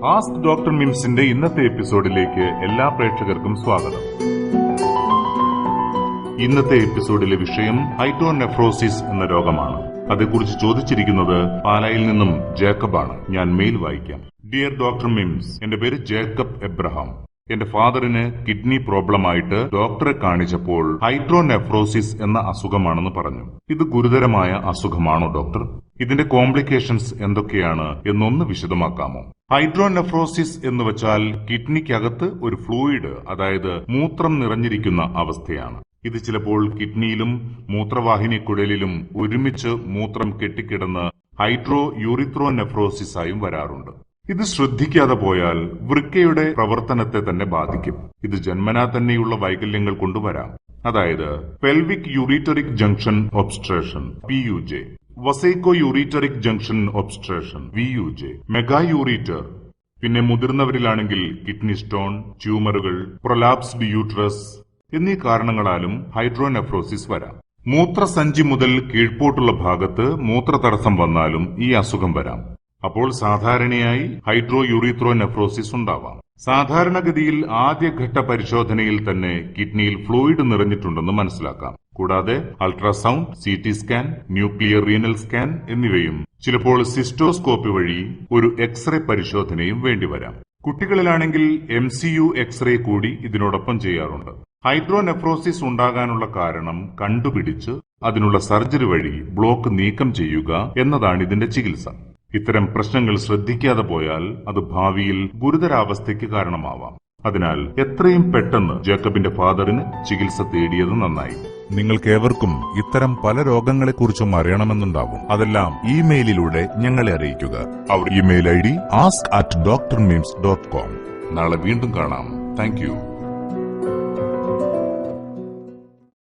Ask doctor മിംസിന്റെ ഇന്നത്തെ എപ്പിസോഡിലേക്ക് എല്ലാ പ്രേക്ഷകർക്കും സ്വാഗതം. ഇന്നത്തെ എപ്പിസോഡിലെ വിഷയം ഹൈഡ്രോനെഫ്രോസിസ് എന്ന രോഗമാണ്. അതേക്കുറിച്ച് ചോദിച്ചിരിക്കുന്നത് പാലായിൽ നിന്നും ജേക്കബാണ്. ഞാൻ മെയിൽ വായിക്കാം. ഡിയർ ഡോക്ടർ മിംസ്, എന്റെ പേര് ജേക്കബ് എബ്രഹാം. എന്റെ ഫാദറിന് കിഡ്നി പ്രോബ്ലമായിട്ട് ഡോക്ടറെ കാണിച്ചപ്പോൾ ഹൈഡ്രോനെഫ്രോസിസ് എന്ന അസുഖമാണെന്ന് പറഞ്ഞു. ഇത് ഗുരുതരമായ അസുഖമാണോ ഡോക്ടർ? ഇതിന്റെ കോംപ്ലിക്കേഷൻസ് എന്തൊക്കെയാണ് എന്നൊന്ന് വിശദമാക്കാമോ? ഹൈഡ്രോനെഫ്രോസിസ് എന്ന് വെച്ചാൽ കിഡ്നിക്കകത്ത് ഒരു ഫ്ലൂയിഡ്, അതായത് മൂത്രം നിറഞ്ഞിരിക്കുന്ന അവസ്ഥയാണ്. ഇത് ചിലപ്പോൾ കിഡ്നിയിലും മൂത്രവാഹിനി കുഴലിലും ഒരുമിച്ച് മൂത്രം കെട്ടിക്കിടന്ന് യൂറിത്രോനെഫ്രോസിസ് ആയും വരാറുണ്ട്. ഇത് ശ്രദ്ധിക്കാതെ പോയാൽ വൃക്കയുടെ പ്രവർത്തനത്തെ തന്നെ ബാധിക്കും. ഇത് ജന്മനാ തന്നെയുള്ള വൈകല്യങ്ങൾ കൊണ്ടുവരാം. അതായത് pelvic ureteric junction obstruction PUJ, vesico ureteric junction obstruction VUJ, megaureter. പിന്നെ മുതിർന്നവരിലാണെങ്കിൽ കിഡ്നി സ്റ്റോൺ, ട്യൂമറുകൾ, പ്രൊലാപ്സ്ഡ് യൂട്രസ് എന്നീ കാരണങ്ങളാലും ഹൈഡ്രോനെഫ്രോസിസ് വരാം. മൂത്രസഞ്ചി മുതൽ കീഴ്പോട്ടുള്ള ഭാഗത്ത് മൂത്രതടസ്സം വന്നാലും ഈ അസുഖം വരാം. അപ്പോൾ സാധാരണയായി യൂറിത്രോനെഫ്രോസിസ് ഉണ്ടാവാം. സാധാരണഗതിയിൽ ആദ്യഘട്ട പരിശോധനയിൽ തന്നെ കിഡ്നിയിൽ ഫ്ലൂയിഡ് നിറഞ്ഞിട്ടുണ്ടെന്ന് മനസ്സിലാക്കാം. കൂടാതെ ultrasound, CT scan, nuclear renal scan എന്നിവയും ചിലപ്പോൾ സിസ്റ്റോസ്കോപ്പി വഴി ഒരു എക്സ്റേ പരിശോധനയും വേണ്ടിവരാം. കുട്ടികളിലാണെങ്കിൽ MCU എക്സ്റേ കൂടി ഇതിനോടൊപ്പം ചെയ്യാറുണ്ട്. ഹൈഡ്രോനെഫ്രോസിസ് ഉണ്ടാകാനുള്ള കാരണം കണ്ടുപിടിച്ച് അതിനുള്ള സർജറി വഴി ബ്ലോക്ക് നീക്കം ചെയ്യുക എന്നതാണ് ഇതിന്റെ ചികിത്സ. ഇത്തരം പ്രശ്നങ്ങൾ ശ്രദ്ധിക്കാതെ പോയാൽ അത് ഭാവിയിൽ ഗുരുതരാവസ്ഥയ്ക്ക് കാരണമാവാം. അതിനാൽ എത്രയും പെട്ടെന്ന് ജേക്കബിന്റെ ഫാദറിന് ചികിത്സ തേടിയത് നന്നായി. നിങ്ങൾക്കേവർക്കും ഇത്തരം പല രോഗങ്ങളെക്കുറിച്ചും അറിയണമെന്നുണ്ടാവും. അതെല്ലാം ഇമെയിലിലൂടെ ഞങ്ങളെ അറിയിക്കുക. അവർ ഇമെയിൽ ID ask@drmims.com. നാളെ വീണ്ടും കാണാം. Thank you.